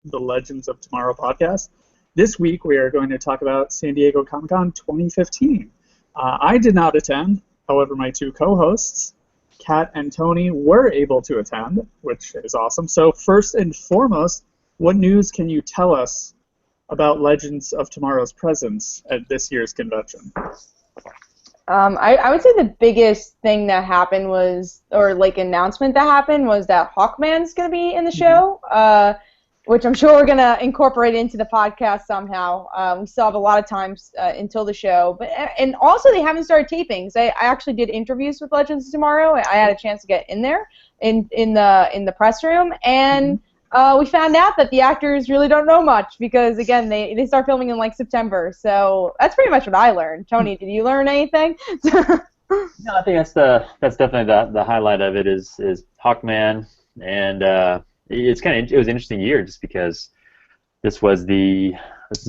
the Legends of Tomorrow podcast. This week we are going to talk about San Diego Comic-Con 2015. I did not attend, however my two co-hosts, Kat and Tony, were able to attend, which is awesome. So first and foremost, what news can you tell us about Legends of Tomorrow's presence at this year's convention? I would say the biggest thing that happened was, or like announcement that happened, was that Hawkman's going to be in the show, which I'm sure we're going to incorporate into the podcast somehow. We still have a lot of time until the show, and also they haven't started tapings. I actually did interviews with Legends of Tomorrow. I had a chance to get in there in the press room, and we found out that the actors really don't know much because, again, they start filming in like September. So that's pretty much what I learned. Tony, did you learn anything? No, I think that's definitely the highlight of it is Hawkman, and it was an interesting year just because this is the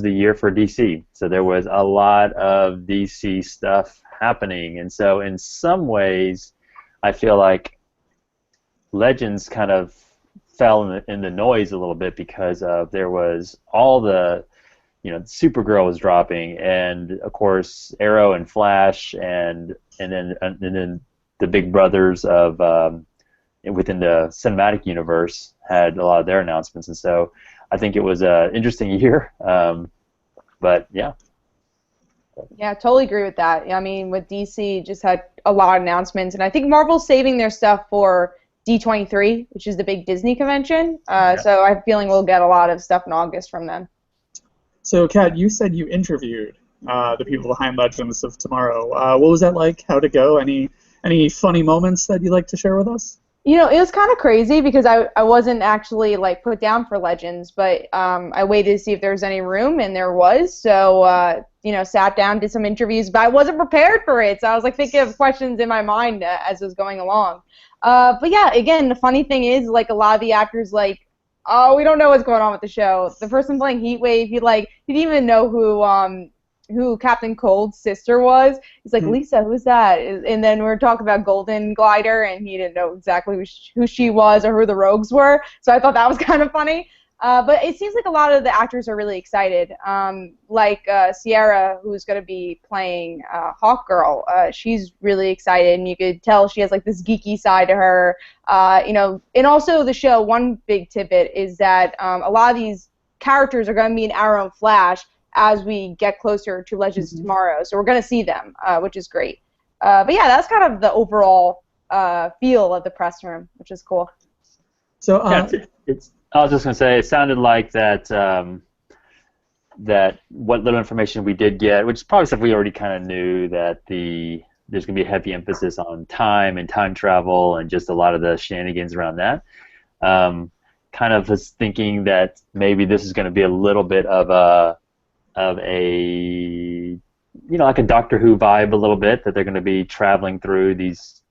year for DC. So there was a lot of DC stuff happening, and so in some ways, I feel like Legends kind of fell in the noise a little bit because there was all the, Supergirl was dropping, and of course Arrow and Flash, and then the big brothers of within the cinematic universe had a lot of their announcements, and so I think it was an interesting year, but yeah. Yeah, totally agree with that. I mean, with DC, just had a lot of announcements, and I think Marvel's saving their stuff for D23, which is the big Disney convention. So I'm feeling we'll get a lot of stuff in August from them. So, Kat, you said you interviewed the people behind Legends of Tomorrow. What was that like? How'd it go? Any funny moments that you'd like to share with us? It was kind of crazy because I wasn't actually put down for Legends, but I waited to see if there was any room, and there was. So sat down, did some interviews, but I wasn't prepared for it. So I was thinking of questions in my mind as it was going along. But yeah, again, the funny thing is, a lot of the actors, oh, we don't know what's going on with the show. The person playing Heatwave, he didn't even know who Captain Cold's sister was. He's like, Lisa, who's that? And then we were talking about Golden Glider, and he didn't know exactly who she was or who the Rogues were. So I thought that was kind of funny. But it seems like a lot of the actors are really excited. Sierra, who's going to be playing Hawkgirl, she's really excited, and you could tell she has this geeky side to her. And also the show, one big tidbit is that a lot of these characters are going to be in Arrow and Flash as we get closer to Legends of Tomorrow. So we're going to see them, which is great. But yeah, that's kind of the overall feel of the press room, which is cool. So I was just going to say, it sounded like that what little information we did get, which is probably stuff we already kind of knew, that there's going to be a heavy emphasis on time and time travel and just a lot of the shenanigans around that. Kind of was thinking that maybe this is going to be a little bit of a like a Doctor Who vibe a little bit, that they're going to be traveling through these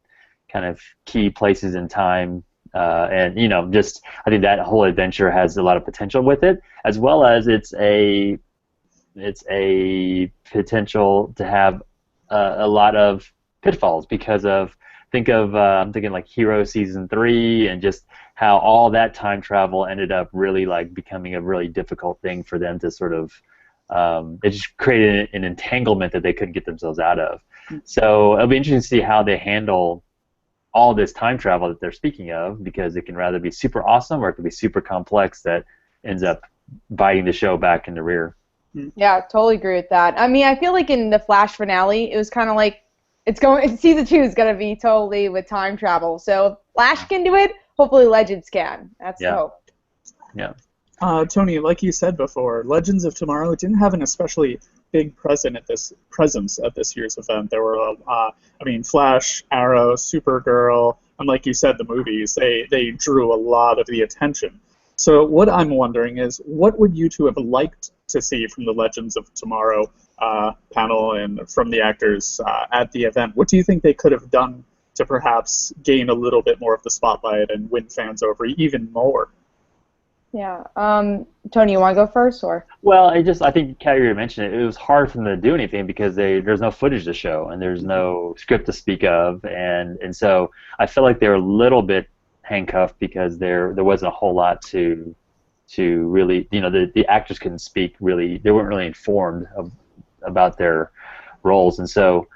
kind of key places in time. And I think that whole adventure has a lot of potential with it, as well as it's a potential to have a lot of pitfalls because of I'm thinking like Hero Season 3 and just how all that time travel ended up really becoming a really difficult thing for them to sort of it just created an entanglement that they couldn't get themselves out of. So it'll be interesting to see how they handle all this time travel that they're speaking of, because it can rather be super awesome or it can be super complex that ends up biting the show back in the rear. Yeah, totally agree with that. I mean, I feel like in the Flash finale, it was kind of like season 2 is going to be totally with time travel. So if Flash can do it, hopefully Legends can. That's the hope. Yeah. Tony, like you said before, Legends of Tomorrow didn't have an especially big presence at this year's event. There were, Flash, Arrow, Supergirl, and like you said, the movies, they drew a lot of the attention. So what I'm wondering is, what would you two have liked to see from the Legends of Tomorrow panel and from the actors at the event? What do you think they could have done to perhaps gain a little bit more of the spotlight and win fans over even more? Yeah. Tony, you want to go first, or? Well, I think Kat already mentioned it. It was hard for them to do anything because there's no footage to show and there's no script to speak of, and so I feel like they were a little bit handcuffed because there wasn't a whole lot to to really, the actors couldn't speak really. They weren't really informed about their roles, and so.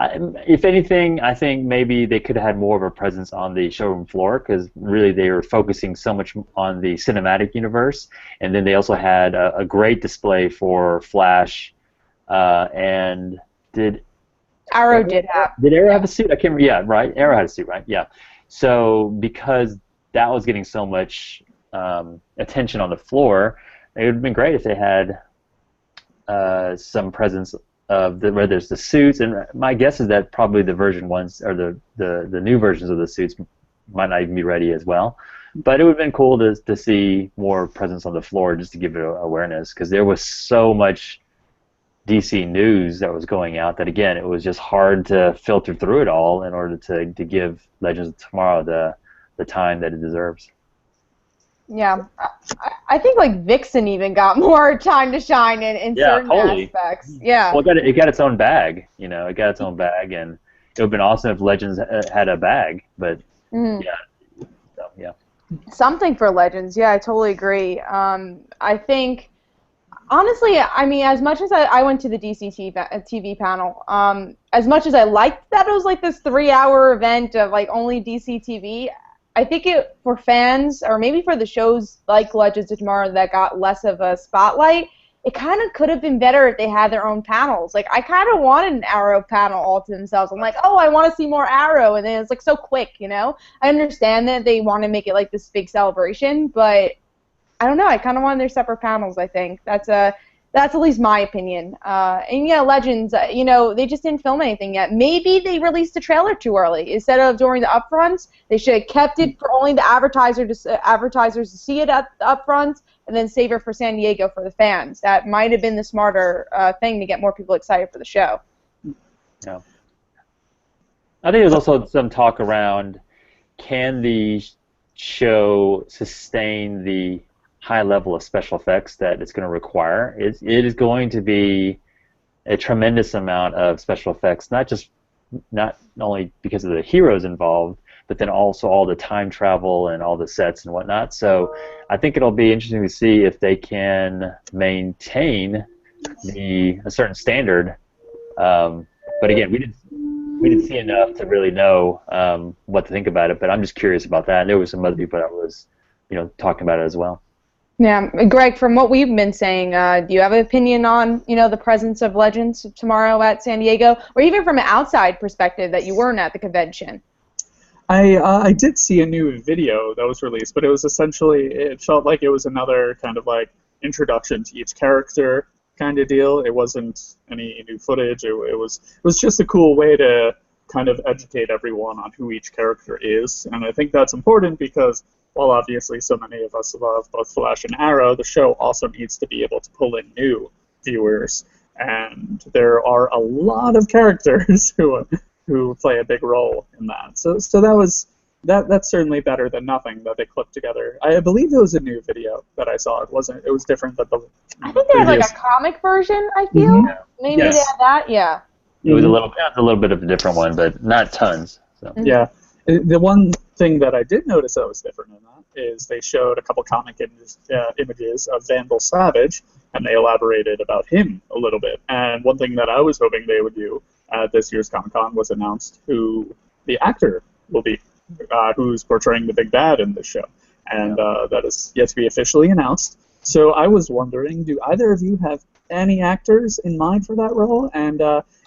If anything, I think maybe they could have had more of a presence on the showroom floor because really they were focusing so much on the cinematic universe, and then they also had a great display for Flash, and did Arrow did have. Did Arrow have a suit? I can't remember. Yeah, right. Arrow had a suit, right? Yeah. So because that was getting so much attention on the floor, it would have been great if they had some presence of where there's the suits, and my guess is that probably the version ones or the new versions of the suits might not even be ready as well. But it would have been cool to see more presence on the floor just to give it awareness because there was so much DC news that was going out that again it was just hard to filter through it all in order to give Legends of Tomorrow the time that it deserves. Yeah, I think like Vixen even got more time to shine in certain aspects. Yeah. Well, it got its own bag. It got its own bag, and it would have been awesome if Legends had a bag. But yeah. Something for Legends. Yeah, I totally agree. I think honestly, I mean, as much as I went to the DC TV panel, as much as I liked that it was like this 3-hour event of like only DC TV. I think for fans, or maybe for the shows like Legends of Tomorrow that got less of a spotlight, it kind of could have been better if they had their own panels. Like, I kind of wanted an Arrow panel all to themselves. I'm like, oh, I want to see more Arrow, and then it's like so quick, I understand that they want to make it like this big celebration, but I don't know. I kind of wanted their separate panels, I think. That's at least my opinion. And yeah, Legends, they just didn't film anything yet. Maybe they released the trailer too early. Instead of during the upfronts, they should have kept it for only the advertisers to see it at the upfronts, and then save it for San Diego for the fans. That might have been the smarter thing to get more people excited for the show. Yeah. I think there's also some talk around, can the show sustain the high level of special effects that it's going to require. It is going to be a tremendous amount of special effects, not only because of the heroes involved, but then also all the time travel and all the sets and whatnot. So I think it'll be interesting to see if they can maintain a certain standard. But again, we didn't see enough to really know what to think about it. But I'm just curious about that. And there were some other people that was talking about it as well. Yeah, Greg, from what we've been saying, do you have an opinion on, the presence of Legends tomorrow at San Diego, or even from an outside perspective that you weren't at the convention? I did see a new video that was released, but it was it felt like it was another kind of like introduction to each character kind of deal. It wasn't any new footage. It was just a cool way to kind of educate everyone on who each character is, and I think that's important because while obviously so many of us love both Flash and Arrow, the show also needs to be able to pull in new viewers, and there are a lot of characters who play a big role in that. So that's certainly better than nothing that they clipped together. I believe it was a new video that I saw. It was different than the. I think there's like a comic version. I feel maybe they had that. Yeah. It was a little bit of a different one, but not tons. So. Yeah. The one thing that I did notice that was different in that is they showed a couple comic images of Vandal Savage, and they elaborated about him a little bit. And one thing that I was hoping they would do at this year's Comic-Con was announce who the actor will be, who's portraying the big bad in this show. And that is yet to be officially announced. So I was wondering, do either of you have any actors in mind for that role? And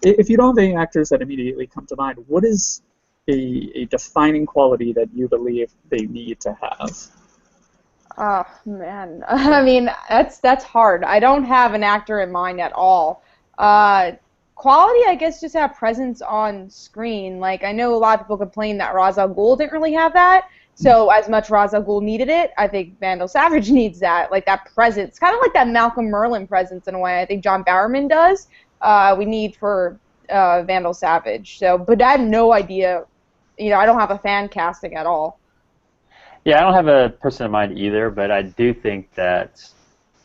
if you don't have any actors that immediately come to mind, what is a defining quality that you believe they need to have? Oh man, I mean that's hard. I don't have an actor in mind at all. Quality, I guess, just have presence on screen. Like, I know a lot of people complain that Ra's al Ghul didn't really have that. So as much Ra's al Ghul needed it, I think Vandal Savage needs that, like that presence, kind of like that Malcolm Merlyn presence in a way. I think John Barrowman does. We need for Vandal Savage. So, but I have no idea. I don't have a fan casting at all. Yeah, I don't have a person in mind either, but I do think that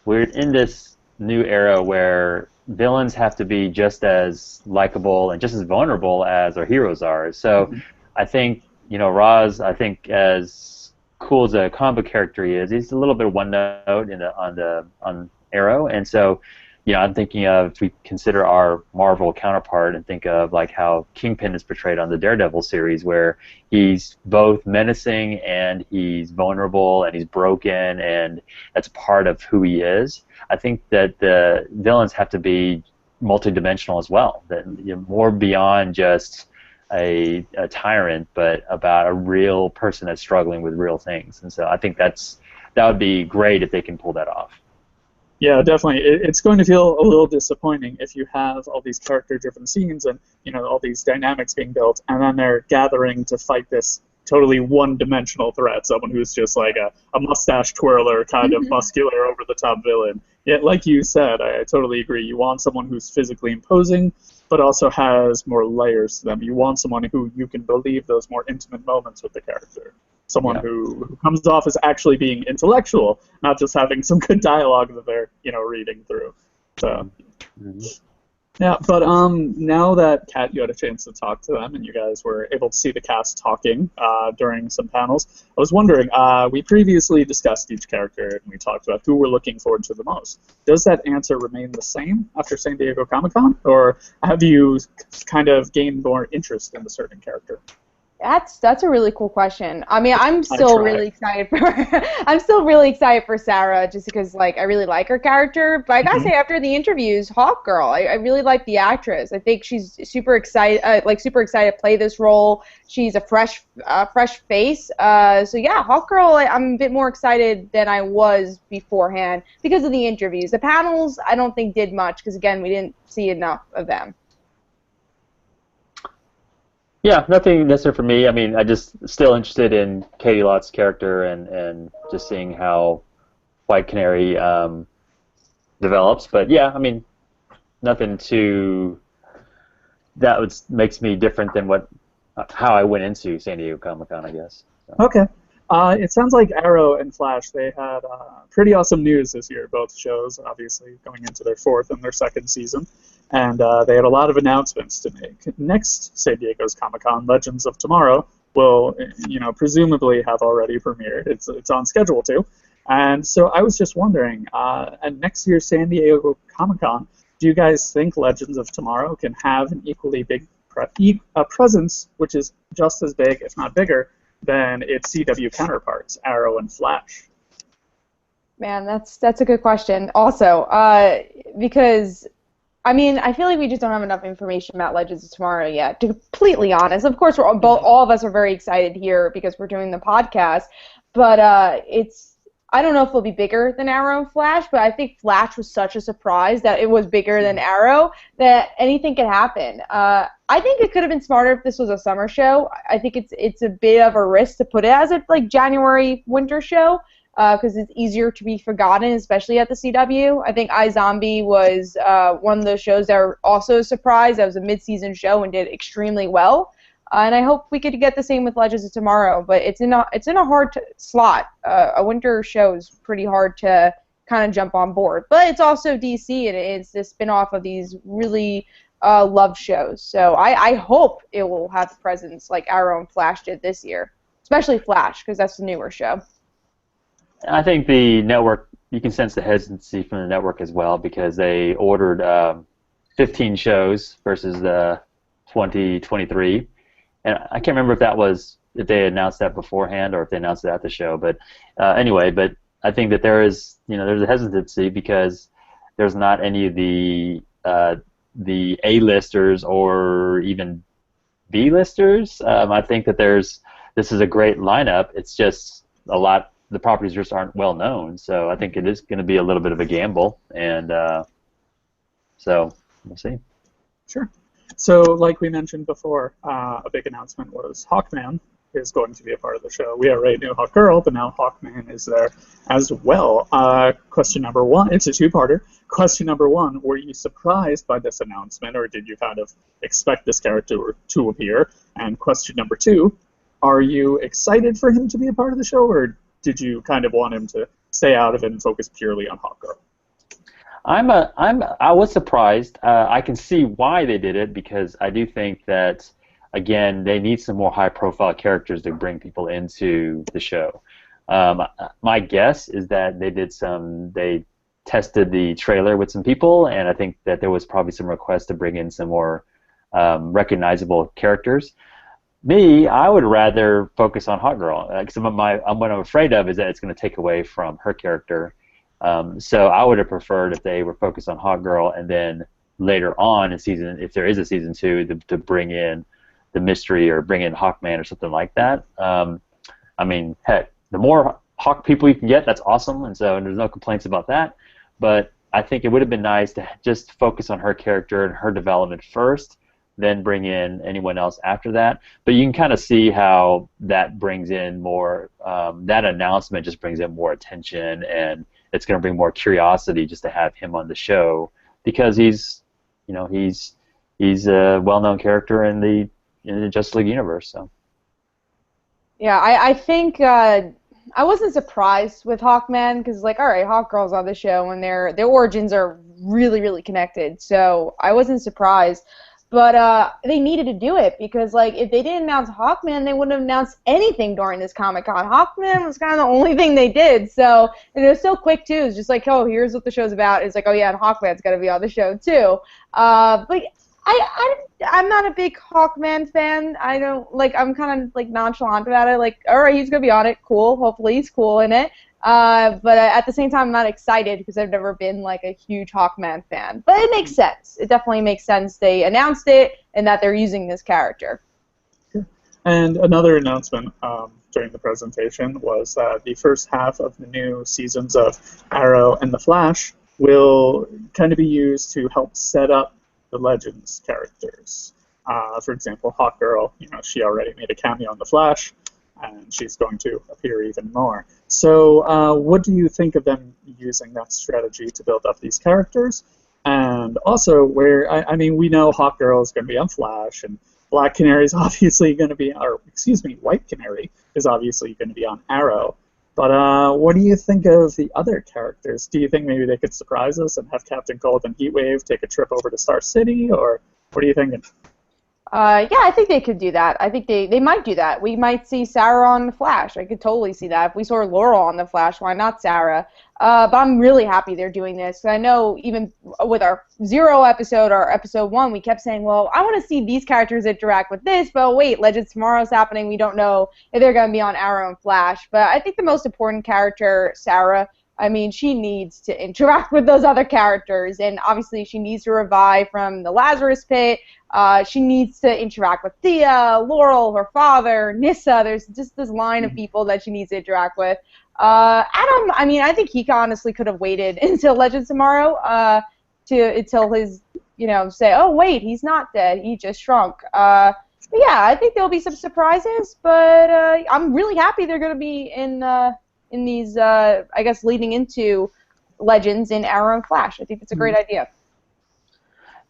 we're in this new era where villains have to be just as likable and just as vulnerable as our heroes are. So I think, Ra's, I think as cool as a comic book character he is, he's a little bit one note on Arrow, and so I'm thinking of, if we consider our Marvel counterpart and think of like how Kingpin is portrayed on the Daredevil series, where he's both menacing and he's vulnerable and he's broken, and that's part of who he is. I think that the villains have to be multidimensional as well, that more beyond just a tyrant, but about a real person that's struggling with real things. And so I think that would be great if they can pull that off. Yeah, definitely. It's going to feel a little disappointing if you have all these character-driven scenes and all these dynamics being built, and then they're gathering to fight this totally one-dimensional threat, someone who's just like a mustache twirler, kind of muscular, over-the-top villain. Yeah, like you said, I totally agree. You want someone who's physically imposing, but also has more layers to them. You want someone who you can believe those more intimate moments with the character. Someone who comes off as actually being intellectual, not just having some good dialogue that they're reading through. So yeah, but now that Kat, you had a chance to talk to them and you guys were able to see the cast talking during some panels, I was wondering, we previously discussed each character and we talked about who we're looking forward to the most. Does that answer remain the same after San Diego Comic-Con, or have you kind of gained more interest in a certain character? That's a really cool question. I mean, I'm still really excited for Sarah, just because I really like her character. But I gotta say, after the interviews, Hawkgirl, I really like the actress. I think she's super excited, to play this role. She's a fresh face. So yeah, Hawkgirl, I'm a bit more excited than I was beforehand because of the interviews. The panels, I don't think did much because again, we didn't see enough of them. Yeah, nothing necessary for me. I mean, I just still interested in Katie Lott's character and just seeing how White Canary develops. But yeah, I mean, nothing makes me different than how I went into San Diego Comic-Con, I guess. So. Okay. It sounds like Arrow and Flash, they had pretty awesome news this year, both shows, obviously, going into their fourth and their second season. And they had a lot of announcements to make. Next San Diego's Comic-Con, Legends of Tomorrow, will, presumably have already premiered. It's on schedule to. And so I was just wondering, at next year's San Diego Comic-Con, do you guys think Legends of Tomorrow can have an equally big presence, which is just as big, if not bigger, than its CW counterparts, Arrow and Flash? Man, that's a good question. Also, because I mean, I feel like we just don't have enough information about Legends of Tomorrow yet. To be completely honest, of course, all of us are very excited here because we're doing the podcast. But I don't know if it'll be bigger than Arrow and Flash, but I think Flash was such a surprise that it was bigger than Arrow that anything could happen. I think it could have been smarter if this was a summer show. I think it's a bit of a risk to put it as a January winter show because it's easier to be forgotten, especially at the CW. I think iZombie was one of those shows that were also a surprise. That was a mid-season show and did extremely well. And I hope we could get the same with Legends of Tomorrow, but it's in a hard slot. A winter show is pretty hard to kind of jump on board, but it's also DC and it's the spin-off of these really loved shows. So I hope it will have the presence like Arrow and Flash did this year, especially Flash because that's the newer show. I think the network, you can sense the hesitancy from the network as well because they ordered 15 shows versus the 23. And I can't remember if they announced that beforehand or if they announced it at the show. But anyway, but I think that there's a hesitancy because there's not any of the A-listers or even B-listers. I think that this is a great lineup. It's just the properties just aren't well known. So I think it is going to be a little bit of a gamble. And so we'll see. Sure. So, like we mentioned before, a big announcement was Hawkman is going to be a part of the show. We already knew Hawkgirl, but now Hawkman is there as well. Question number one, it's a two-parter. Question number one, were you surprised by this announcement, or did you kind of expect this character to appear? And question number two, are you excited for him to be a part of the show, or did you kind of want him to stay out of it and focus purely on Hawkgirl? I was surprised. I can see why they did it because I do think that, again, they need some more high-profile characters to bring people into the show. My guess is that they tested the trailer with some people, and I think that there was probably some requests to bring in some more recognizable characters. Me, I would rather focus on Hawkgirl, because what I'm afraid of is that it's going to take away from her character. So I would have preferred if they were focused on Hawkgirl, and then later on in season, if there is a season 2, to bring in the mystery or bring in Hawkman or something like that. I mean, heck, the more Hawk people you can get, that's awesome, and so there's no complaints about that. But I think it would have been nice to just focus on her character and her development first, then bring in anyone else after that. But you can kind of see how that brings in more, that announcement just brings in more attention, and it's going to bring more curiosity just to have him on the show, because he's a well-known character in the Justice League universe. So. Yeah, I think I wasn't surprised with Hawkman, because like, all right, Hawkgirl's on the show and their origins are really, really connected. So I wasn't surprised. But they needed to do it, because like, if they didn't announce Hawkman, they wouldn't have announced anything during this Comic-Con. Hawkman was kind of the only thing they did. So, and it was so quick too. It's just like, oh, here's what the show's about. It's like, oh yeah, and Hawkman's got to be on the show too. But I'm not a big Hawkman fan. I don't like. I'm kind of like nonchalant about it. Like, all right, he's gonna be on it. Cool. Hopefully, he's cool in it. But at the same time, I'm not excited, because I've never been like a huge Hawkman fan. But it makes sense. It definitely makes sense. They announced it and that they're using this character. And another announcement during the presentation was that the first half of the new seasons of Arrow and The Flash will kind of be used to help set up the Legends characters. For example, Hawkgirl, she already made a cameo on The Flash, and she's going to appear even more. So what do you think of them using that strategy to build up these characters? And also, I mean, we know Hawkgirl is going to be on Flash, and Black Canary is obviously going to be, or excuse me, White Canary is obviously going to be on Arrow. But what do you think of the other characters? Do you think maybe they could surprise us and have Captain Cold and Heatwave take a trip over to Star City, or what are you thinking? Yeah, I think they could do that. I think they might do that. We might see Sarah on The Flash. I could totally see that. If we saw Laurel on The Flash, why not Sarah? But I'm really happy they're doing this. I know even with our 0 episode, or episode 1, we kept saying, well, I want to see these characters interact with this, but wait, Legends Tomorrow's happening. We don't know if they're going to be on Arrow and Flash. But I think the most important character, Sarah, I mean, she needs to interact with those other characters, and obviously she needs to revive from the Lazarus Pit. She needs to interact with Thea, Laurel, her father, Nyssa. There's just this line of people that she needs to interact with. Adam, I mean, I think he honestly could have waited until Legends Tomorrow until his, say, oh, wait, he's not dead. He just shrunk. But yeah, I think there'll be some surprises, but I'm really happy they're going to be in these, I guess, leading into Legends in Arrow and Flash. I think it's a great idea.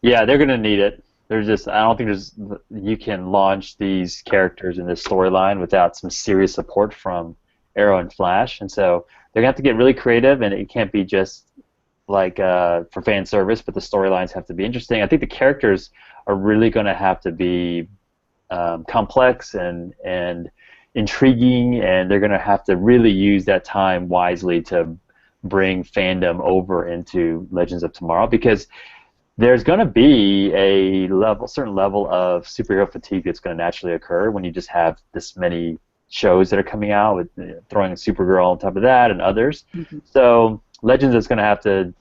Yeah, they're going to need it. I don't think you can launch these characters in this storyline without some serious support from Arrow and Flash, and so they're going to have to get really creative, and it can't be just like for fan service, but the storylines have to be interesting. I think the characters are really going to have to be complex and intriguing, and they're going to have to really use that time wisely to bring fandom over into Legends of Tomorrow, because there's going to be a certain level of superhero fatigue that's going to naturally occur when you just have this many shows that are coming out, with throwing Supergirl on top of that and others. Mm-hmm. So Legends is going to have to,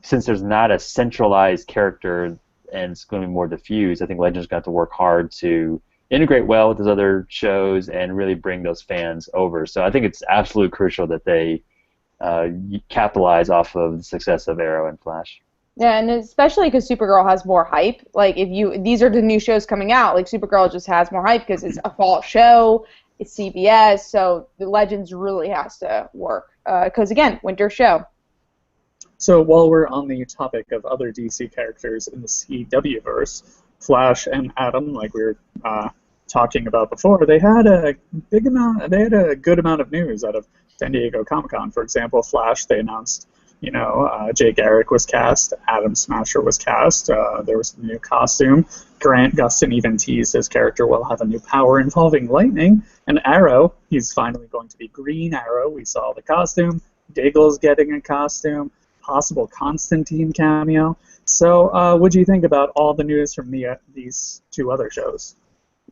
since there's not a centralized character and it's going to be more diffused, I think Legends is going to have to work hard to integrate well with those other shows and really bring those fans over. So I think it's absolutely crucial that they capitalize off of the success of Arrow and Flash. Yeah, and especially because Supergirl has more hype. Like, these are the new shows coming out. Like, Supergirl just has more hype because it's a fall show, it's CBS, so the Legends really has to work. Because again, winter show. So while we're on the topic of other DC characters in the CW-verse, Flash and Atom, like we were talking about before, they had a good amount of news out of San Diego Comic-Con. For example, Flash, they announced Jay Garrick was cast, Adam Smasher was cast, there was a new costume. Grant Gustin even teased his character will have a new power involving lightning. And Arrow, he's finally going to be Green Arrow. We saw the costume. Diggle's getting a costume. Possible Constantine cameo. So what do you think about all the news from these two other shows?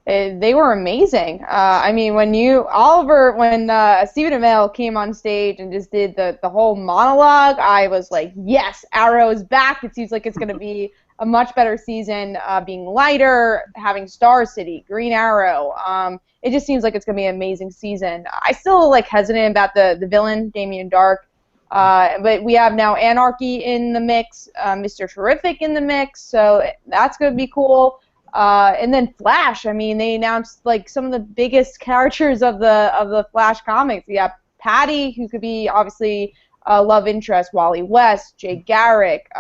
They were amazing. I mean, when Stephen Amell came on stage and just did the whole monologue, I was like, yes, Arrow's back. It seems like it's going to be a much better season, being lighter, having Star City, Green Arrow. It just seems like it's going to be an amazing season. I still hesitant about the villain, Damien Dark. But we have now Anarchy in the mix, Mr. Terrific in the mix, so that's going to be cool. And then Flash. I mean, they announced some of the biggest characters of the Flash comics. You have Patty, who could be obviously love interest, Wally West, Jay Garrick.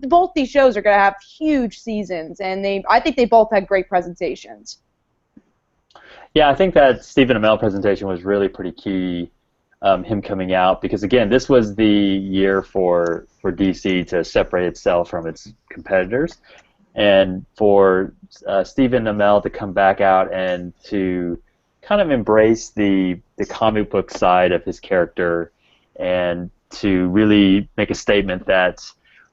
Both these shows are going to have huge seasons, and I think they both had great presentations. Yeah, I think that Stephen Amell presentation was really pretty key. Him coming out, because again, this was the year for DC to separate itself from its competitors, and for Stephen Amell to come back out and to kind of embrace the comic book side of his character, and to really make a statement that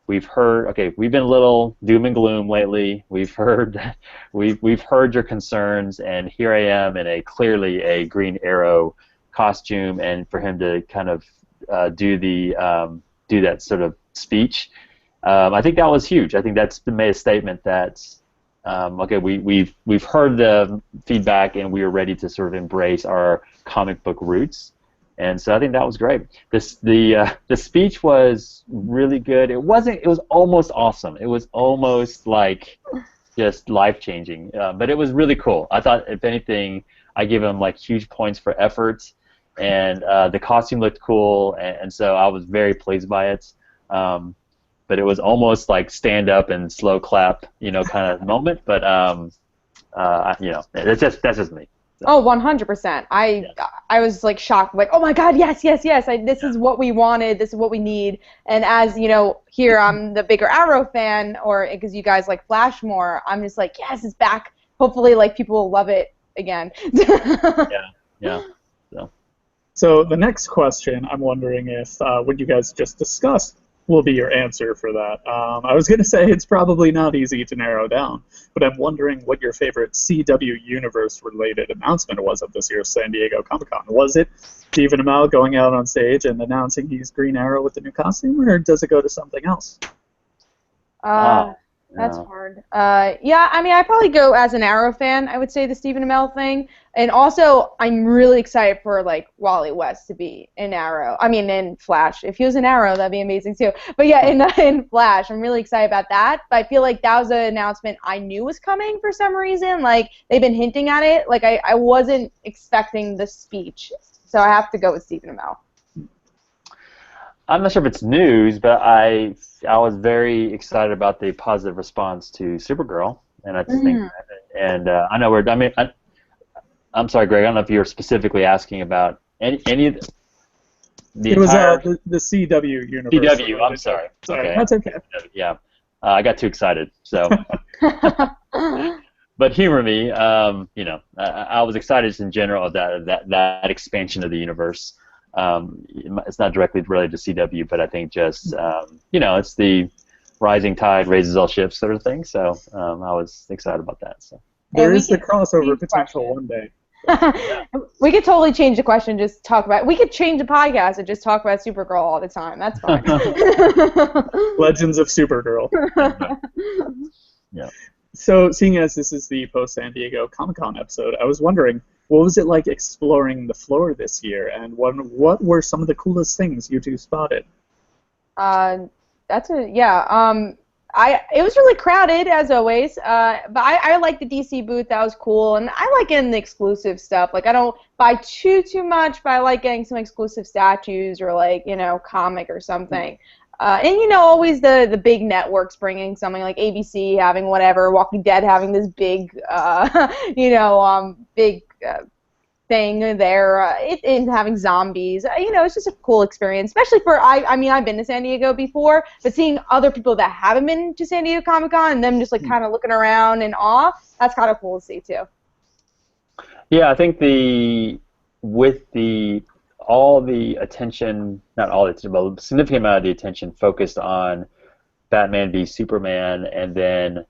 we've been a little doom and gloom lately. We've heard your concerns, and here I am in clearly a Green Arrow costume, and for him to kind of do that sort of speech, I think that was huge. I think that's made a statement that we've heard the feedback, and we are ready to sort of embrace our comic book roots, and so I think that was great. The speech was really good. It was almost awesome. It was almost like just life-changing, but it was really cool. I thought, if anything, I give him huge points for effort. And the costume looked cool, and so I was very pleased by it. But it was almost like stand up and slow clap, kind of moment. But that's just me. So. Oh, 100%. I was shocked, oh my God, yes. This is what we wanted. This is what we need. And as here I'm the bigger Arrow fan, or because you guys like Flash more, I'm just yes, it's back. Hopefully, people will love it again. Yeah. So the next question, I'm wondering if what you guys just discussed will be your answer for that. I was going to say it's probably not easy to narrow down, but I'm wondering what your favorite CW universe-related announcement was at this year's San Diego Comic-Con. Was it Stephen Amell going out on stage and announcing he's Green Arrow with the new costume, or does it go to something else? That's hard. Yeah, I mean, I'd probably go as an Arrow fan. I would say the Stephen Amell thing, and also I'm really excited for Wally West to be in Arrow. I mean, in Flash. If he was in Arrow, that'd be amazing too. But yeah, in Flash, I'm really excited about that. But I feel like that was an announcement I knew was coming for some reason. They've been hinting at it. I wasn't expecting the speech, so I have to go with Stephen Amell. I'm not sure if it's news, but I was very excited about the positive response to Supergirl, and I just think, and I know I'm sorry, Greg. I don't know if you're specifically asking about any of the it entire. Was the CW universe. CW. I'm sorry. Sorry, okay. That's okay. Yeah, I got too excited. So, but humor me. I was excited just in general that expansion of the universe. It's not directly related to CW, but I think just it's the rising tide raises all ships sort of thing. So I was excited about that. So there is the crossover potential one day. We could totally change the question. Just talk about. We could change the podcast and just talk about Supergirl all the time. That's fine. Legends of Supergirl. Yeah. So, seeing as this is the post-San Diego Comic-Con episode, I was wondering, what was it like exploring the floor this year, and what were some of the coolest things you two spotted? It was really crowded as always, but I like the DC booth. That was cool, and I like getting the exclusive stuff. I don't buy too much, but I like getting some exclusive statues or comic or something. And always the big networks bringing something like ABC having whatever, Walking Dead having this big, big thing there, and having zombies. It's just a cool experience, especially for I mean, I've been to San Diego before, but seeing other people that haven't been to San Diego Comic-Con and them just like kind of looking around in awe, that's kind of cool to see too. Yeah, I think all the attention, not all the attention, but a significant amount of the attention focused on Batman v Superman, and then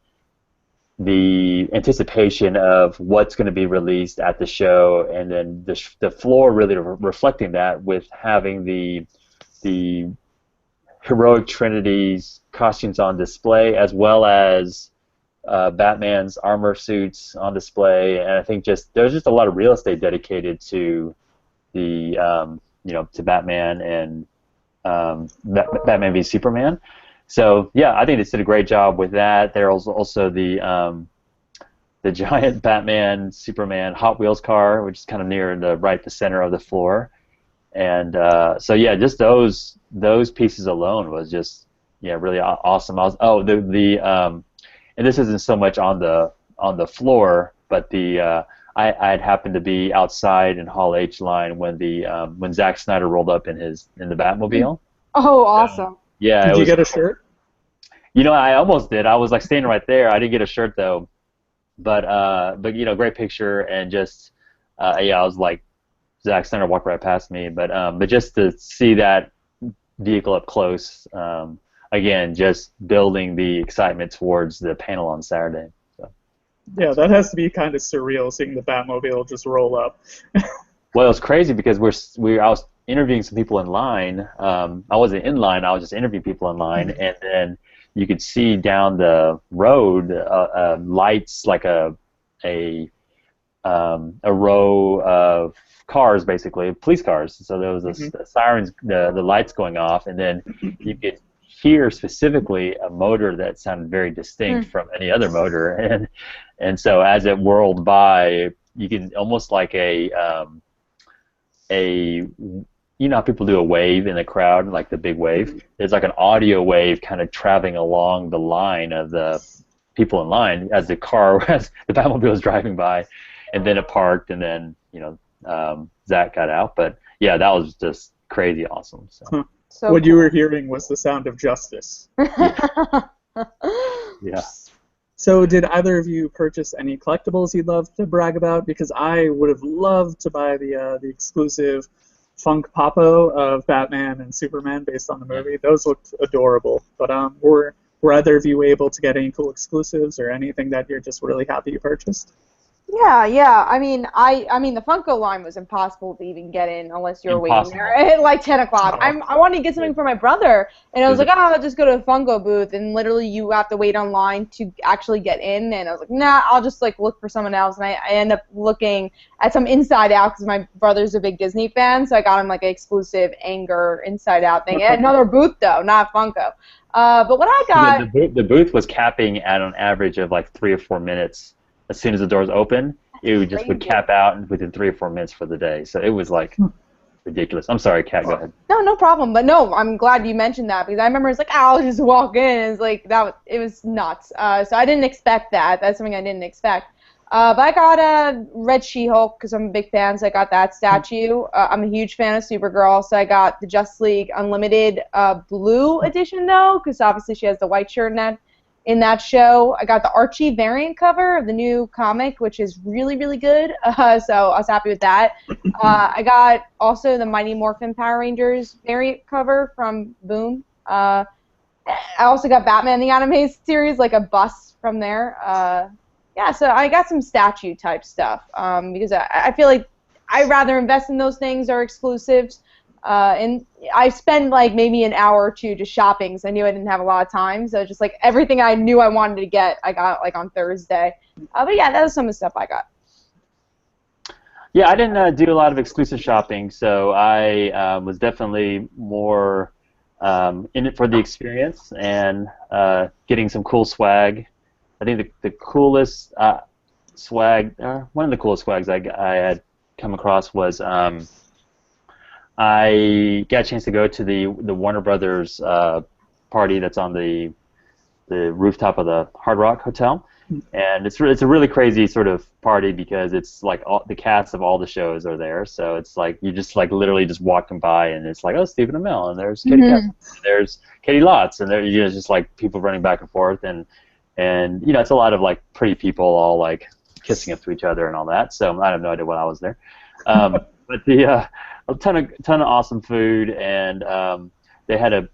the anticipation of what's going to be released at the show, and then the floor really reflecting that with having the heroic Trinity's costumes on display, as well as Batman's armor suits on display, and I think there's just a lot of real estate dedicated to the to Batman and Batman v Superman. So yeah, I think they did a great job with that. There's also the giant Batman Superman Hot Wheels car, which is kind of near the center of the floor, and so yeah, just those pieces alone was just really awesome. And this isn't so much on the floor, but I'd happened to be outside in Hall H line when Zack Snyder rolled up in the Batmobile. Oh, awesome! Yeah. Did you get a shirt? I almost did. I was like standing right there. I didn't get a shirt though, but great picture, and just I was like, Zack Snyder walked right past me, but just to see that vehicle up close. Again, just building the excitement towards the panel on Saturday. So. Yeah, that has to be kind of surreal, seeing the Batmobile just roll up. Well, it's crazy because I was interviewing some people in line. I wasn't in line. I was just interviewing people in line, and then you could see down the road lights, like a row of cars, basically police cars. So there was the sirens, the lights going off, and then you could hear specifically a motor that sounded very distinct from any other motor, and so as it whirled by, you can almost like how people do a wave in the crowd, like the big wave. There's like an audio wave kind of traveling along the line of the people in line as the Batmobile was driving by, and then it parked, and then Zach got out. But yeah, that was just crazy awesome. So. So what you were hearing was the sound of justice. Yeah. So did either of you purchase any collectibles you'd love to brag about? Because I would have loved to buy the exclusive Funk Popo of Batman and Superman based on the movie. Those looked adorable. But were either of you able to get any cool exclusives or anything that you're just really happy you purchased? Yeah. I mean, the Funko line was impossible to even get in unless you were waiting there at like 10 o'clock. I wanted to get something for my brother, and I was like, I'll just go to the Funko booth, and literally you have to wait online to actually get in, and I was like, nah, I'll just like look for someone else, and I end up looking at some Inside Out because my brother's a big Disney fan, so I got him like an exclusive Anger Inside Out thing. At another booth though, not Funko. But what I got... The booth was capping at an average of like 3 or 4 minutes. As soon as the doors open, it would cap out within 3 or 4 minutes for the day. So it was like ridiculous. I'm sorry, Kat, go ahead. No problem. But no, I'm glad you mentioned that because I remember it's like, I'll just walk in. And it's like it was nuts. So I didn't expect that. That's something I didn't expect. But I got a Red She-Hulk because I'm a big fan, so I got that statue. I'm a huge fan of Supergirl, so I got the Justice League Unlimited blue edition though, because obviously she has the white shirt in that show. I got the Archie variant cover of the new comic, which is really, really good. So I was happy with that. I got also the Mighty Morphin Power Rangers variant cover from Boom. I also got Batman the Animated Series, like a bust from there. Yeah, so I got some statue type stuff because I feel like I'd rather invest in those things or exclusives. And I spent like maybe an hour or two just shopping because I knew I didn't have a lot of time. So just like everything I knew I wanted to get, I got like on Thursday. But yeah, that was some of the stuff I got. Yeah, I didn't do a lot of exclusive shopping, so I was definitely more in it for the experience and getting some cool swag. I think the coolest swag, one of the coolest swags I had come across was I got a chance to go to the Warner Brothers party that's on the the rooftop of the Hard Rock Hotel. And it's a really crazy sort of party because it's like the cast of all the shows are there, so it's like you just like literally just walking by and it's like, oh, Stephen Amell, and there's Katie Cass, and there's Katie Lotz, and there just like people running back and forth, and it's a lot of like pretty people all like kissing up to each other and all that. So I have no idea when I was there, but a ton of awesome food, and they had a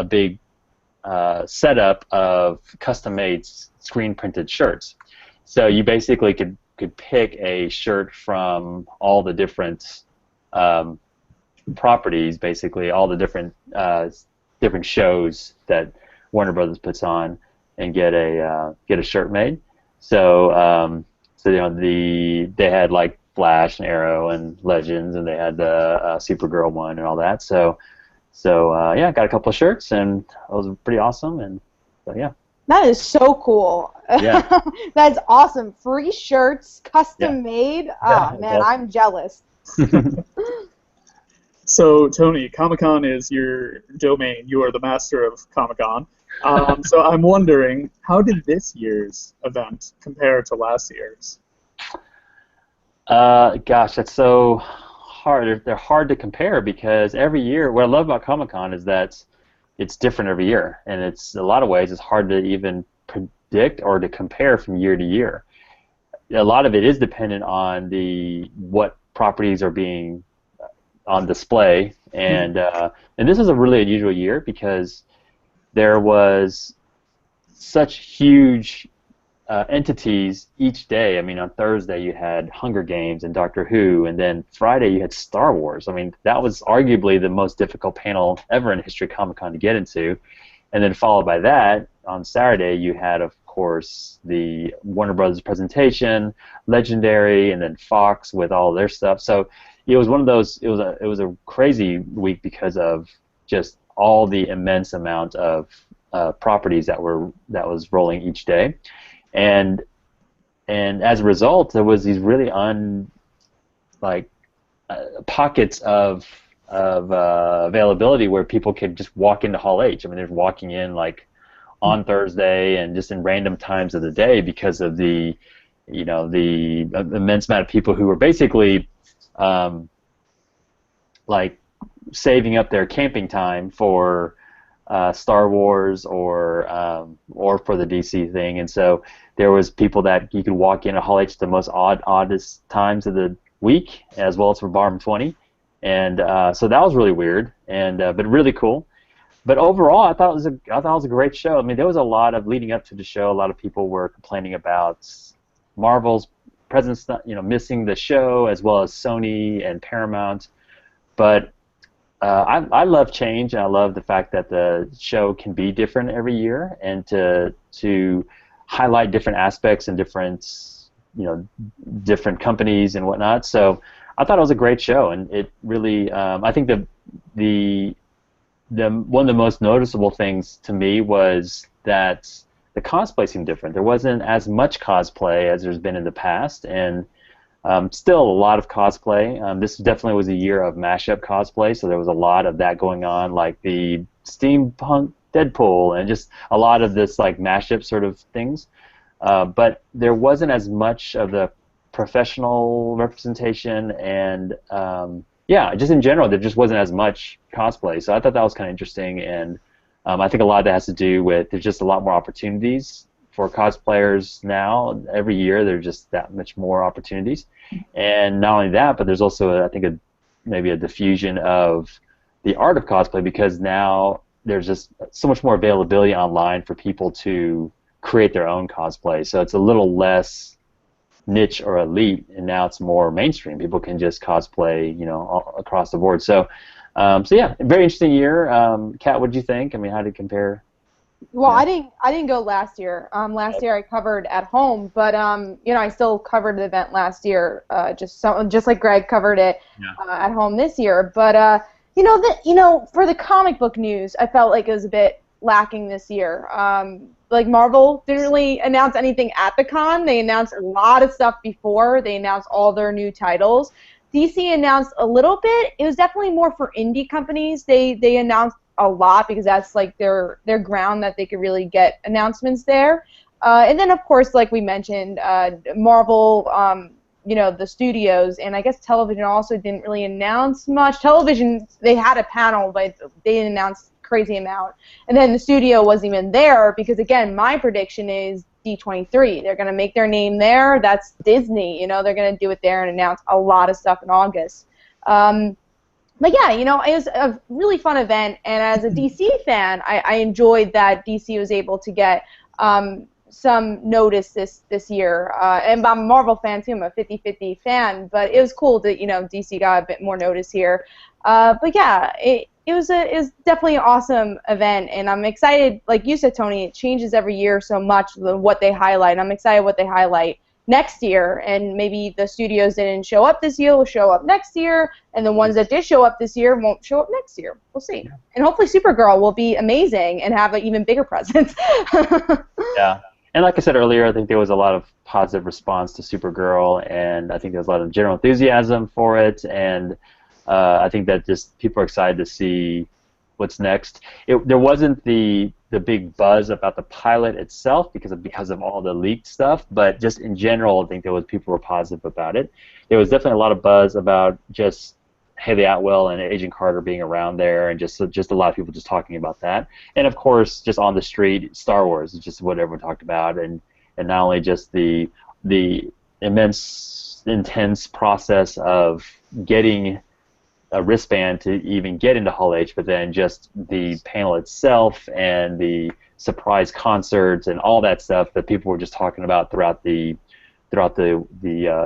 big setup of custom-made screen-printed shirts. So you basically could pick a shirt from all the different properties, basically all the different shows that Warner Brothers puts on, and get a shirt made. So they had like Flash and Arrow and Legends, and they had the Supergirl one and all that. So yeah, got a couple of shirts, and it was pretty awesome, and so yeah. That is so cool. Yeah. That's awesome. Free shirts, custom made. Oh, man, I'm jealous. So, Tony, Comic-Con is your domain. You are the master of Comic-Con. So I'm wondering, how did this year's event compare to last year's? Gosh, that's so hard. They're hard to compare because every year, what I love about Comic-Con is that it's different every year, and it's a lot of ways it's hard to even predict or to compare from year to year. A lot of it is dependent on what properties are being on display, and this is a really unusual year because there was such huge entities each day. I mean, on Thursday you had Hunger Games and Doctor Who, and then Friday you had Star Wars. I mean, that was arguably the most difficult panel ever in history of Comic-Con to get into. And then followed by that, on Saturday you had, of course, the Warner Brothers presentation, Legendary, and then Fox with all their stuff. So it was one of those. It was a crazy week because of just all the immense amount of properties that was rolling each day. And as a result, there was these really pockets of availability where people could just walk into Hall H. I mean, they're walking in like on Thursday and just in random times of the day because of the immense amount of people who were basically like saving up their camping time for Star Wars or for the DC thing, and so there was people that you could walk in at Hall H the most oddest times of the week, as well as for Barnum 20, and so that was really weird, and but really cool. But overall, I thought it was a great show. I mean, there was a lot of leading up to the show. A lot of people were complaining about Marvel's presence, missing the show, as well as Sony and Paramount, but I love change, and I love the fact that the show can be different every year, and to highlight different aspects and different companies and whatnot. So I thought it was a great show, and it really I think the one of the most noticeable things to me was that the cosplay seemed different. There wasn't as much cosplay as there's been in the past, and still a lot of cosplay. This definitely was a year of mashup cosplay, so there was a lot of that going on, like the steampunk Deadpool and just a lot of this like mashup sort of things. But there wasn't as much of the professional representation, and just in general, there just wasn't as much cosplay. So I thought that was kind of interesting, and I think a lot of that has to do with there's just a lot more opportunities for cosplayers now. Every year there's just that much more opportunities, and not only that, but there's also I think maybe a diffusion of the art of cosplay, because now there's just so much more availability online for people to create their own cosplay. So it's a little less niche or elite, and now it's more mainstream. People can just cosplay, all across the board. So yeah, very interesting year. Kat, what did you think? I mean, how did it compare? Well, yeah. I didn't go last year. Last year I covered at home, but I still covered the event last year. Just like Gregg covered it at home this year. But for the comic book news, I felt like it was a bit lacking this year. Like Marvel didn't really announce anything at the con. They announced a lot of stuff before. They announced all their new titles, DC announced a little bit. It was definitely more for indie companies. They announced a lot because that's like their ground that they could really get announcements there. And then of course, like we mentioned, Marvel, the studios, and I guess television also didn't really announce much. Television, they had a panel, but they didn't announce crazy amount. And then the studio wasn't even there because, again, my prediction is D23. They're going to make their name there. That's Disney. They're going to do it there and announce a lot of stuff in August. But yeah, it was a really fun event, and as a DC fan, I enjoyed that DC was able to get some notice this year. And I'm a Marvel fan too. I'm a 50-50 fan, but it was cool that DC got a bit more notice here. But yeah, it was definitely an awesome event, and I'm excited. Like you said, Tony, it changes every year so much what they highlight. I'm excited what they highlight next year, and maybe the studios that didn't show up this year will show up next year, and the ones that did show up this year won't show up next year. We'll see. Yeah. And hopefully Supergirl will be amazing and have an even bigger presence. Yeah. And like I said earlier, I think there was a lot of positive response to Supergirl, and I think there was a lot of general enthusiasm for it, and I think that just people are excited to see what's next. There wasn't the big buzz about the pilot itself because of all the leaked stuff, but just in general, I think people were positive about it. There was definitely a lot of buzz about just Haley Atwell and Agent Carter being around there, and just a lot of people just talking about that. And of course, just on the street, Star Wars is just what everyone talked about, and not only just the immense, intense process of getting a wristband to even get into Hall H, but then just the panel itself and the surprise concerts and all that stuff that people were just talking about throughout the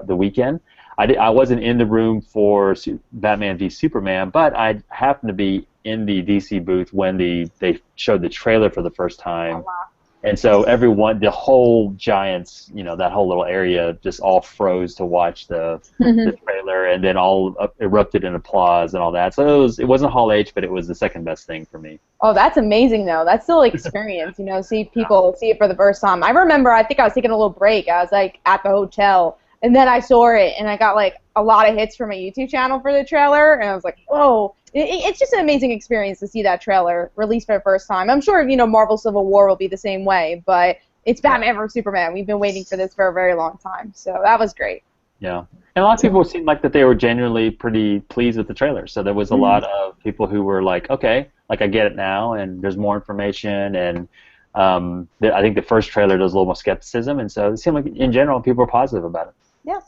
weekend. I wasn't in the room for Batman v Superman, but I happened to be in the DC booth when they showed the trailer for the first time. Oh, wow. And so everyone, the whole Giants, that whole little area just all froze to watch the trailer, and then all erupted in applause and all that. So it wasn't Hall H, but it was the second best thing for me. Oh, that's amazing, though. That's still like experience, see people see it for the first time. I remember, I think I was taking a little break. I was like at the hotel, and then I saw it, and I got like a lot of hits from my YouTube channel for the trailer, and I was like, whoa. It's just an amazing experience to see that trailer released for the first time. I'm sure, Marvel Civil War will be the same way, but it's Batman vs. Superman. We've been waiting for this for a very long time, so that was great. Yeah, and a lot of people seemed like that they were genuinely pretty pleased with the trailer. So there was a lot of people who were like, okay, like I get it now, and there's more information, and I think the first trailer does a little more skepticism, and so it seemed like in general people were positive about it. Yeah.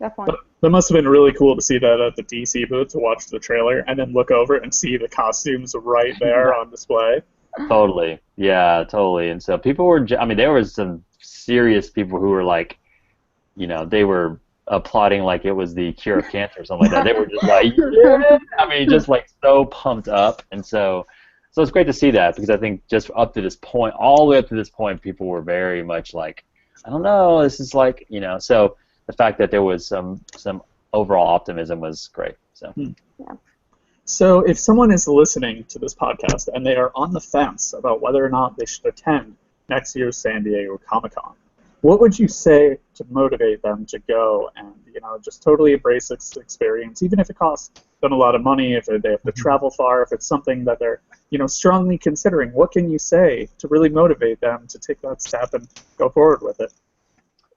Definitely. That must have been really cool to see that at the DC booth, to watch the trailer and then look over and see the costumes right there on display. Totally. Yeah, totally. And so people were, there were some serious people who were like, they were applauding like it was the cure of cancer or something like that. They were just like, yeah! Just like so pumped up. And so it's great to see that, because I think just up to this point, all the way up to this point, people were very much like, I don't know, this is like, so the fact that there was some overall optimism was great. So. Yeah. So if someone is listening to this podcast and they are on the fence about whether or not they should attend next year's San Diego Comic-Con, what would you say to motivate them to go and just totally embrace this experience, even if it costs them a lot of money, if they have to travel far, if it's something that they're strongly considering? What can you say to really motivate them to take that step and go forward with it?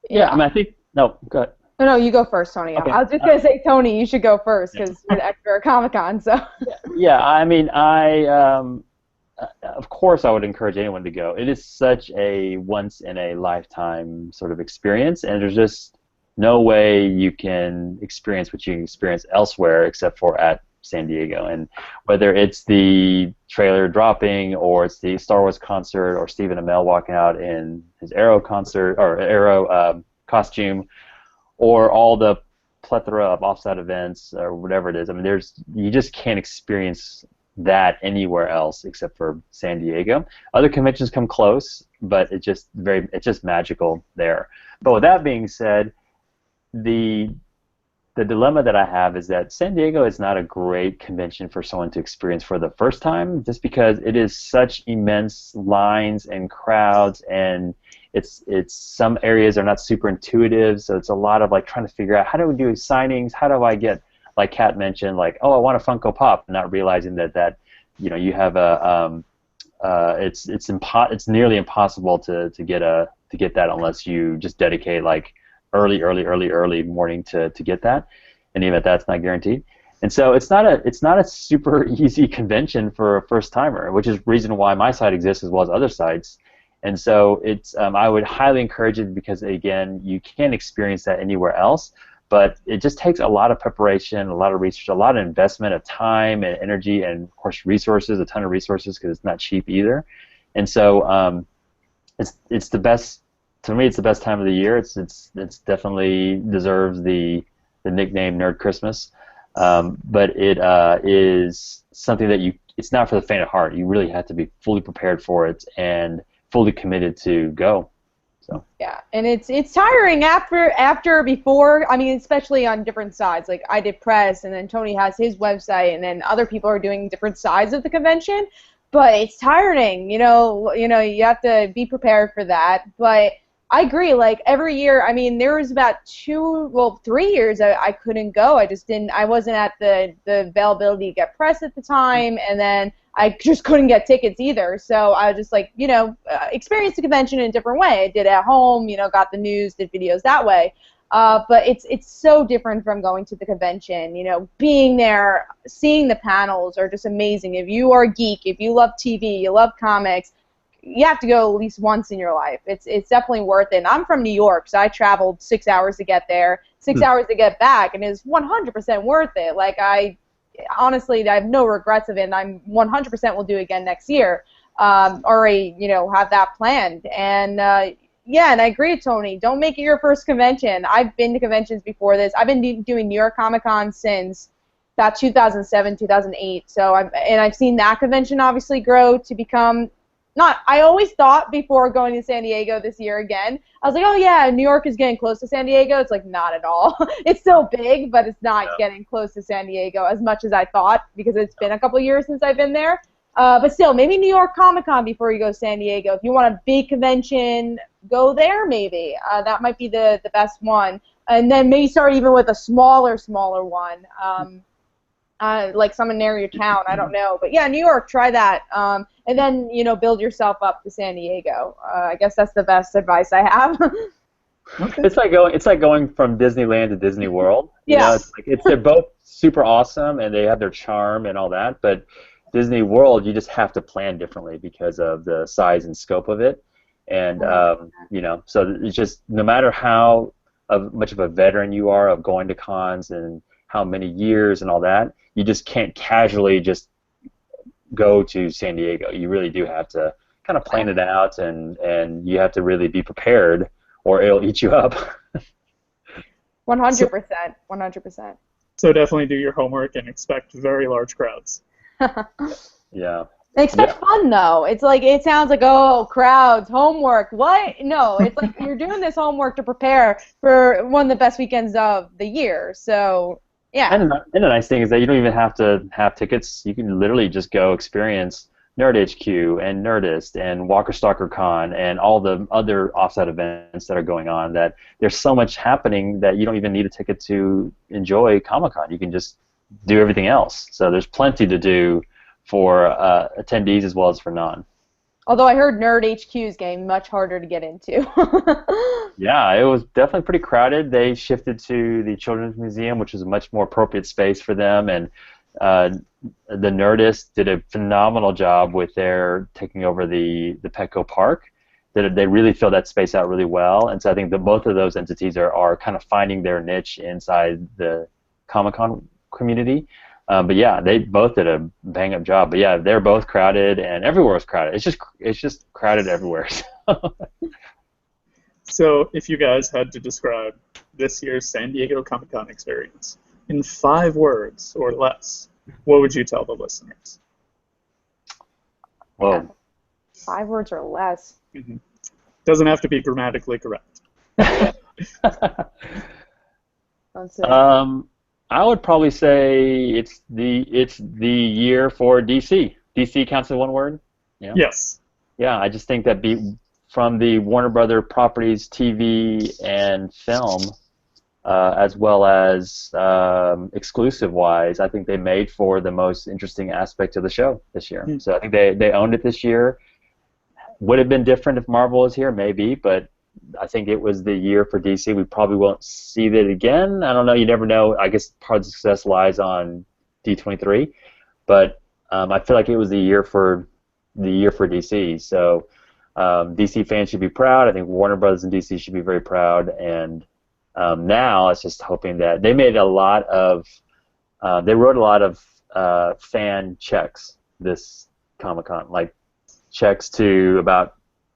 Yeah, I think no, go ahead. No, you go first, Tony. Okay. I was just going to say, Tony, you should go first because you're the expert at Comic-Con. So. Yeah, of course I would encourage anyone to go. It is such a once-in-a-lifetime sort of experience, and there's just no way you can experience what you can experience elsewhere except for at San Diego. And whether it's the trailer dropping, or it's the Star Wars concert, or Stephen Amell walking out in his Arrow concert, or Arrow costume, or all the plethora of offsite events or whatever it is. You just can't experience that anywhere else except for San Diego. Other conventions come close, but it's just magical there. But with that being said, the dilemma that I have is that San Diego is not a great convention for someone to experience for the first time, just because it is such immense lines and crowds, and it's some areas are not super intuitive, so it's a lot of like trying to figure out how do we do signings, how do I get like Kat mentioned, like, oh, I want a Funko Pop, not realizing that you have a it's nearly impossible to get that unless you just dedicate like early morning to get that, and even that's not guaranteed. And so it's not a super easy convention for a first timer, which is the reason why my site exists as well as other sites. And so it's I would highly encourage it because, again, you can't experience that anywhere else, but it just takes a lot of preparation, a lot of research, a lot of investment of time and energy, and of course resources, a ton of resources, because it's not cheap either. And so it's the best, to me, it's the best time of the year. It's definitely deserves the nickname Nerd Christmas. But it is something that it's not for the faint of heart. You really have to be fully prepared for it and fully committed to go. So. Yeah, and it's tiring before. I mean, especially on different sides. Like I did press, and then Tony has his website, and then other people are doing different sides of the convention. But it's tiring. You have to be prepared for that. But I agree. Like every year, I mean, there was about 3 years I couldn't go. I wasn't at the availability to get press at the time, and then I just couldn't get tickets either. So I was just like, experienced the convention in a different way. I did it at home, got the news, did videos that way. But it's so different from going to the convention. Being there, seeing the panels are just amazing. If you are a geek, if you love TV, you love comics, you have to go at least once in your life. It's definitely worth it. And I'm from New York, so I traveled 6 hours to get there, 6 hours to get back, and it's 100% worth it. Like honestly, I have no regrets of it, and I'm 100% will do it again next year. Already, have that planned. And yeah, and I agree with Tony. Don't make it your first convention. I've been to conventions before this. I've been doing New York Comic Con since about 2007, 2008. So I've seen that convention obviously grow to become. I always thought before going to San Diego this year again, I was like, oh yeah, New York is getting close to San Diego. It's like, not at all. It's still big, but it's not getting close to San Diego as much as I thought, because it's been a couple years since I've been there. But still, maybe New York Comic Con before you go to San Diego. If you want a big convention, go there maybe. That might be the best one. And then maybe start even with a smaller one. Like someone near your town, I don't know. But yeah, New York, try that. And then, build yourself up to San Diego. I guess that's the best advice I have. Okay. It's like going from Disneyland to Disney World. Yeah. They're both super awesome and they have their charm and all that, but Disney World, you just have to plan differently because of the size and scope of it. And so it's just, no matter how much of a veteran you are of going to cons and how many years and all that, you just can't casually just go to San Diego. You really do have to kind of plan it out, and you have to really be prepared, or it'll eat you up. 100%. 100%. So definitely do your homework and expect very large crowds. Yeah. Expect fun, though. It's like, it sounds like, oh, crowds, homework. What? No, it's like you're doing this homework to prepare for one of the best weekends of the year. So, yeah. And the nice thing is that you don't even have to have tickets. You can literally just go experience Nerd HQ and Nerdist and Walker Stalker Con and all the other offsite events that are going on. That there's so much happening that you don't even need a ticket to enjoy Comic-Con. You can just do everything else. So there's plenty to do for attendees as well as for non. Although I heard Nerd HQ is getting much harder to get into. Yeah, it was definitely pretty crowded. They shifted to the Children's Museum, which is a much more appropriate space for them, and the Nerdist did a phenomenal job with their taking over the Petco Park. They really filled that space out really well, and so I think that both of those entities are kind of finding their niche inside the Comic-Con community. But yeah, they both did a bang-up job. But yeah, they're both crowded, and everywhere was crowded. It's just crowded everywhere. So if you guys had to describe this year's San Diego Comic-Con experience in 5 words or less, what would you tell the listeners? Whoa. 5 words or less. Mm-hmm. Doesn't have to be grammatically correct. That's it. I would probably say it's the year for DC. DC counts as one word? Yeah. Yes. Yeah, I just think that from the Warner Brother properties, TV and film, as well as exclusive-wise, I think they made for the most interesting aspect of the show this year. So I think they owned it this year. Would have been different if Marvel was here, maybe, but I think it was the year for DC. We probably won't see that again. I don't know. You never know. I guess part of the success lies on D23, but I feel like it was the year for DC. So DC fans should be proud. I think Warner Brothers and DC should be very proud. And now it's just hoping that they made a lot of they wrote a lot of fan checks this Comic-Con, like checks to about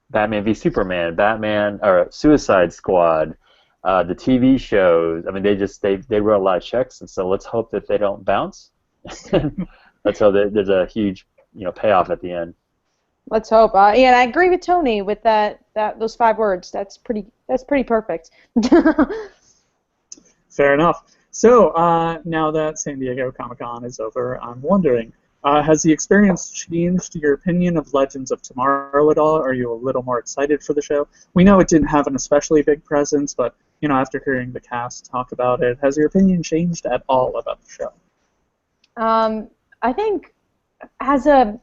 Batman v Superman, Batman or Suicide Squad, the TV shows. I mean, they wrote a lot of checks, and so let's hope that they don't bounce. Let's hope that there's a huge payoff at the end. Let's hope. Yeah, I agree with Tony with those 5 words. That's pretty perfect. Fair enough. So now that San Diego Comic-Con is over, I'm wondering, has the experience changed your opinion of Legends of Tomorrow at all? Are you a little more excited for the show? We know it didn't have an especially big presence, but after hearing the cast talk about it, has your opinion changed at all about the show? I think as a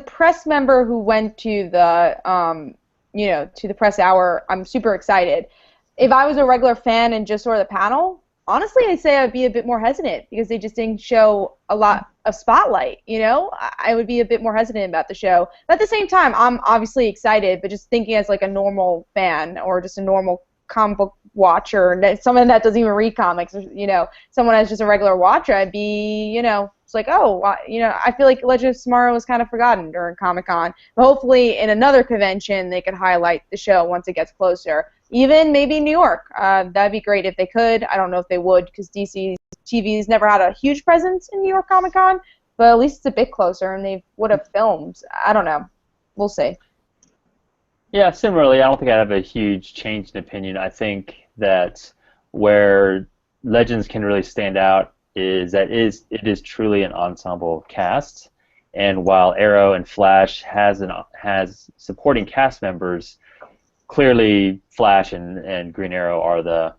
press member who went to the to the press hour, I'm super excited. If I was a regular fan and just saw the panel, honestly, I'd say I'd be a bit more hesitant because they just didn't show a lot of spotlight. I would be a bit more hesitant about the show. But at the same time, I'm obviously excited, but just thinking as like a normal fan or just a normal comic book watcher, someone that doesn't even read comics, someone that's just a regular watcher, I'd be, it's like, oh, I feel like Legends of Tomorrow was kind of forgotten during Comic-Con. But hopefully in another convention they could highlight the show once it gets closer. Even maybe New York. That'd be great if they could. I don't know if they would because DC TV's never had a huge presence in New York Comic-Con, but at least it's a bit closer and they would have filmed. I don't know. We'll see. Yeah, similarly, I don't think I have a huge change in opinion. I think that where Legends can really stand out is that it is truly an ensemble cast, and while Arrow and Flash has supporting cast members, clearly Flash and Green Arrow are the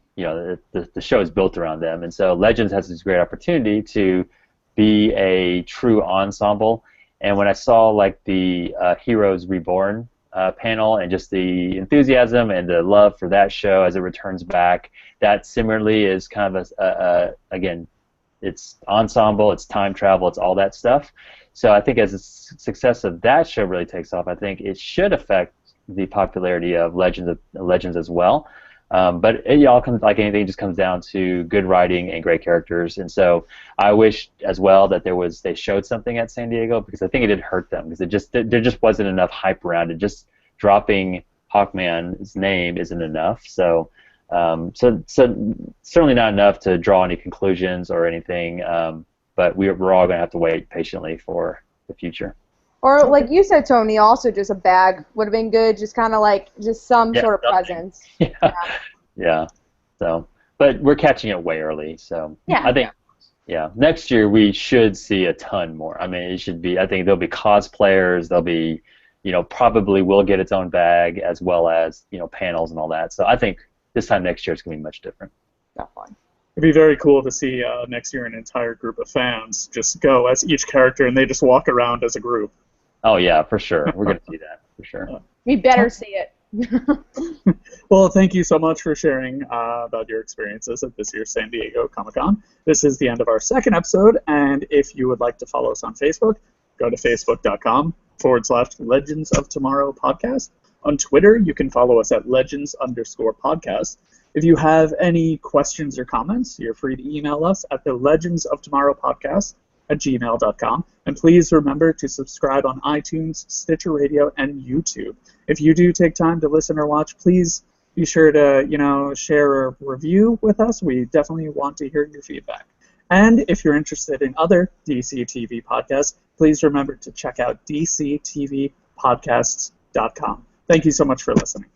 show is built around them, and so Legends has this great opportunity to be a true ensemble. And when I saw like the Heroes Reborn panel and just the enthusiasm and the love for that show as it returns back, that similarly is kind of again, it's ensemble, it's time travel, it's all that stuff. So I think as the success of that show really takes off, I think it should affect the popularity of Legends as well. But it all comes, like anything, it just comes down to good writing and great characters. And so I wish as well that they showed something at San Diego, because I think it did hurt them, because there just wasn't enough hype around it. Just dropping Hawkman's name isn't enough. So certainly not enough to draw any conclusions or anything. But we're all going to have to wait patiently for the future. Or like you said, Tony, also just a bag would have been good. Just kind of like some sort of presence. Yeah. So, but we're catching it way early. So yeah. I think next year we should see a ton more. I mean, it should be. I think there'll be cosplayers. There'll be, probably will get its own bag, as well as panels and all that. So I think this time next year it's going to be much different. Definitely. It'd be very cool to see next year an entire group of fans just go as each character and they just walk around as a group. Oh yeah, for sure. We're going to see that for sure. We better see it. Well, thank you so much for sharing about your experiences at this year's San Diego Comic-Con. This is the end of our second episode, and if you would like to follow us on Facebook, go to facebook.com/Legends of Tomorrow podcast. On Twitter, you can follow us at Legends_podcast. If you have any questions or comments, you're free to email us at the Legends of Tomorrow podcast @gmail.com. And please remember to subscribe on iTunes, Stitcher Radio, and YouTube. If you do take time to listen or watch, please be sure to, share a review with us. We definitely want to hear your feedback. And if you're interested in other DC TV podcasts, please remember to check out dctvpodcasts.com. Thank you so much for listening.